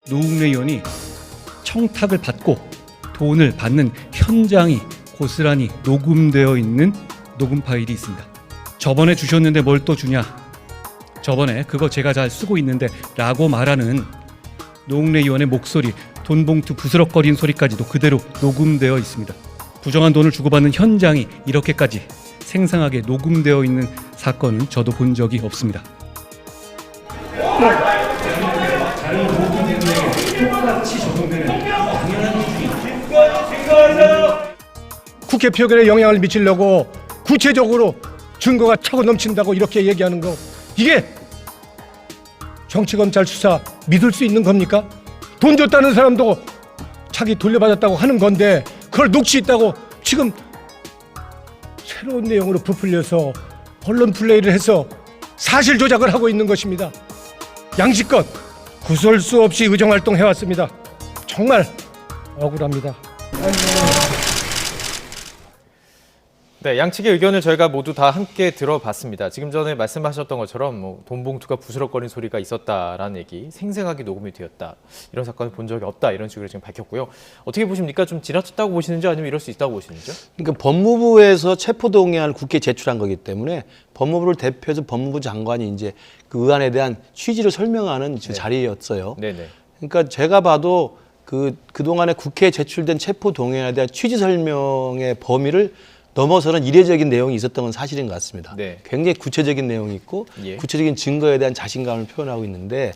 노웅래 의원이 청탁을 받고 돈을 받는 현장이 고스란히 녹음되어 있는 녹음 파일이 있습니다. 저번에 주셨는데 뭘 또 주냐? 저번에 그거 제가 잘 쓰고 있는데 라고 말하는 노웅래 의원의 목소리, 돈봉투 부스럭거리는 소리까지도 그대로 녹음되어 있습니다. 부정한 돈을 주고받는 현장이 이렇게까지 생생하게 녹음되어 있는 사건은 저도 본 적이 없습니다. 다른 모든 내용에 똑같이 적용되는 당연한 국회 표결에 영향을 미치려고 구체적으로 증거가 차고 넘친다고 이렇게 얘기하는 거, 이게 정치검찰 수사 믿을 수 있는 겁니까? 돈 줬다는 사람도 자기 돌려받았다고 하는 건데 그걸 녹취했다고 지금 새로운 내용으로 부풀려서 언론 플레이를 해서 사실 조작을 하고 있는 것입니다. 양심껏 구설 수 없이 의정활동 해왔습니다. 정말 억울합니다. 네, 양측의 의견을 저희가 모두 다 함께 들어봤습니다. 지금 전에 말씀하셨던 것처럼 돈 봉투가 부스럭거리는 소리가 있었다라는 얘기, 생생하게 녹음이 되었다. 이런 사건을 본 적이 없다. 이런 식으로 지금 밝혔고요. 어떻게 보십니까? 좀 지나쳤다고 보시는지 아니면 이럴 수 있다고 보시는지요? 그러니까 법무부에서 체포동의안을 국회에 제출한 거기 때문에 법무부를 대표해서 법무부 장관이 이제 그 의안에 대한 취지를 설명하는 자리였어요. 네네. 그러니까 제가 봐도 그동안에 국회에 제출된 체포동의안에 대한 취지 설명의 범위를 넘어서는 이례적인 내용이 있었던 건 사실인 것 같습니다. 네. 굉장히 구체적인 내용이 있고 구체적인 증거에 대한 자신감을 표현하고 있는데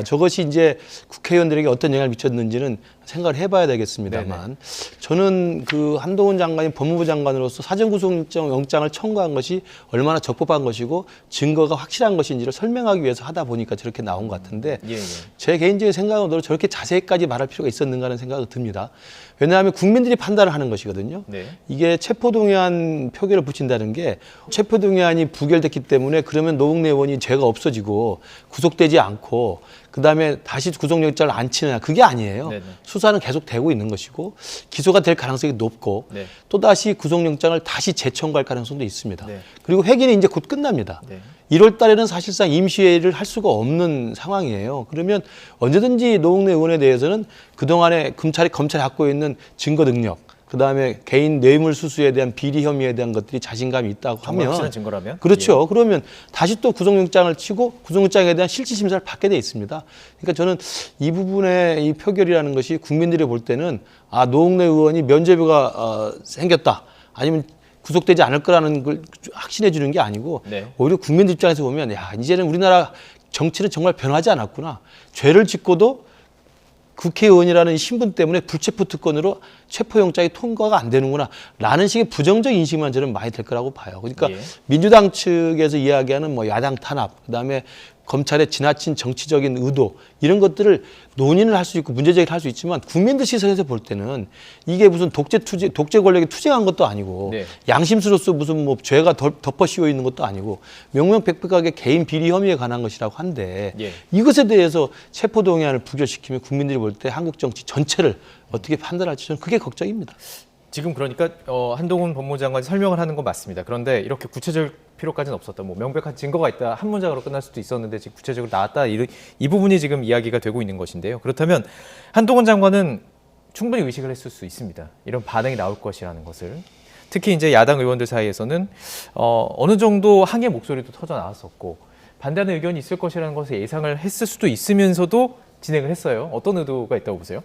저것이 이제 국회의원들에게 어떤 영향을 미쳤는지는 생각을 해봐야 되겠습니다만 저는 그 한동훈 장관이 법무부 장관으로서 사전구속영장을 청구한 것이 얼마나 적법한 것이고 증거가 확실한 것인지를 설명하기 위해서 하다 보니까 저렇게 나온 것 같은데 제 개인적인 생각으로 저렇게 자세히까지 말할 필요가 있었는가 하는 생각이 듭니다. 왜냐하면 국민들이 판단을 하는 것이거든요. 이게 체포동의안 표결을 붙인다는 게 체포동의안이 부결됐기 때문에 그러면 노웅래 의원이 죄가 없어지고 구속되지 않고 그다음에 다시 구속영장을 안 치느냐, 그게 아니에요. 수사는 계속 되고 있는 것이고 기소가 될 가능성이 높고 또다시 구속영장을 다시 재청구할 가능성도 있습니다. 그리고 회기는 이제 곧 끝납니다. 1월 달에는 사실상 임시회의를 할 수가 없는 상황이에요. 그러면 언제든지 노웅래 의원에 대해서는 그동안에 검찰이 갖고 있는 증거 능력, 그다음에 개인 뇌물 수수에 대한 비리 혐의에 대한 것들이 자신감이 있다고 하면 확실한 증거라면? 그렇죠. 그러면 다시 또 구속영장을 치고 구속영장에 대한 실질심사를 받게 돼 있습니다. 그러니까 저는 이 부분의 이 표결이라는 것이 국민들이 볼 때는 노웅래 의원이 면죄부가 생겼다, 아니면 구속되지 않을 거라는 걸 확신해 주는 게 아니고 오히려 국민들 입장에서 보면 이제는 우리나라 정치는 정말 변하지 않았구나. 죄를 짓고도 국회의원이라는 신분 때문에 불체포 특권으로 체포영장이 통과가 안 되는구나 라는 식의 부정적 인식만 저는 많이 될 거라고 봐요. 그러니까 민주당 측에서 이야기하는 야당 탄압, 그다음에 검찰의 지나친 정치적인 의도, 이런 것들을 논의를 할 수 있고 문제제기를 할 수 있지만 국민들 시선에서 볼 때는 이게 무슨 독재 권력에 투쟁한 것도 아니고 양심스러워서 무슨 죄가 덮어 씌워 있는 것도 아니고 명명백백하게 개인 비리 혐의에 관한 것이라고 한데 이것에 대해서 체포동의안을 부결시키면 국민들이 볼 때 한국 정치 전체를 어떻게 판단할지 저는 그게 걱정입니다. 지금 그러니까 한동훈 법무부 장관이 설명을 하는 건 맞습니다. 그런데 이렇게 구체적 필요까지는 없었다. 명백한 증거가 있다. 한 문장으로 끝날 수도 있었는데 지금 구체적으로 나왔다. 이 부분이 지금 이야기가 되고 있는 것인데요. 그렇다면 한동훈 장관은 충분히 의식을 했을 수 있습니다. 이런 반응이 나올 것이라는 것을. 특히 이제 야당 의원들 사이에서는 어느 정도 항의 목소리도 터져 나왔었고 반대하는 의견이 있을 것이라는 것을 예상을 했을 수도 있으면서도 진행을 했어요. 어떤 의도가 있다고 보세요?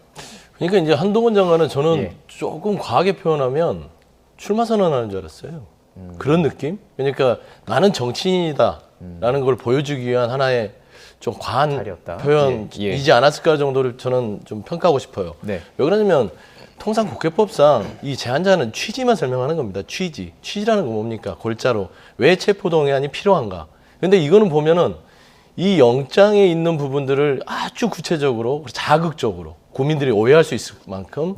그러니까 이제 한동훈 장관은 저는 조금 과하게 표현하면 출마 선언하는 줄 알았어요. 그런 느낌? 그러니까 나는 정치인이다라는 걸 보여주기 위한 하나의 좀 과한 자리였다. 표현이지 않았을까 정도를 저는 좀 평가하고 싶어요. 왜 그러냐면 통상 국회법상 이 제안자는 취지만 설명하는 겁니다. 취지라는 건 뭡니까? 골자로 왜 체포동의안이 필요한가? 근데 이거는 보면은 이 영장에 있는 부분들을 아주 구체적으로 자극적으로 국민들이 오해할 수 있을 만큼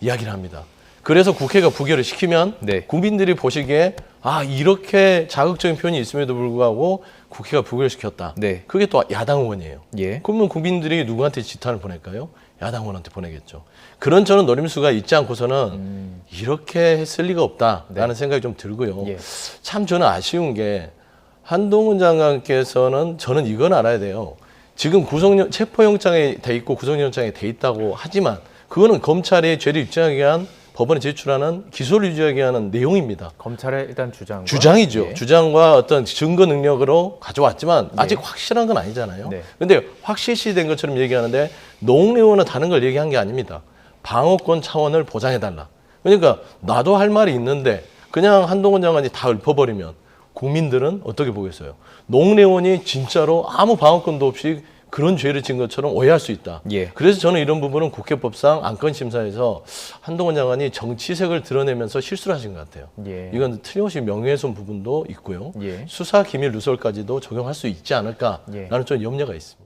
이야기를 합니다. 그래서 국회가 부결을 시키면 국민들이 보시기에 이렇게 자극적인 표현이 있음에도 불구하고 국회가 부결시켰다. 그게 또 야당 의원이에요. 그러면 국민들이 누구한테 지탄을 보낼까요? 야당 의원한테 보내겠죠. 그런 저는 노림수가 있지 않고서는 이렇게 했을 리가 없다라는 생각이 좀 들고요. 참 저는 아쉬운 게 한동훈 장관께서는 저는 이건 알아야 돼요. 지금 체포영장에 돼 있고 구속영장에 돼 있다고 하지만 그거는 검찰이 죄를 입증하기 위한 법원에 제출하는 기소를 유지하기 위한 내용입니다. 검찰의 일단 주장이죠. 예. 주장과 어떤 증거 능력으로 가져왔지만 아직 네. 확실한 건 아니잖아요. 네. 근데 확실시된 것처럼 얘기하는데 노웅래원은 다른 걸 얘기한 게 아닙니다. 방어권 차원을 보장해달라. 그러니까 나도 할 말이 있는데 그냥 한동훈 장관이 다 읊어버리면 국민들은 어떻게 보겠어요? 노웅래원이 진짜로 아무 방어권도 없이 그런 죄를 진 것처럼 오해할 수 있다. 예. 그래서 저는 이런 부분은 국회법상 안건심사에서 한동훈 장관이 정치색을 드러내면서 실수를 하신 것 같아요. 예. 이건 틀림없이 명예훼손 부분도 있고요. 예. 수사 기밀 누설까지도 적용할 수 있지 않을까라는 예. 좀 염려가 있습니다.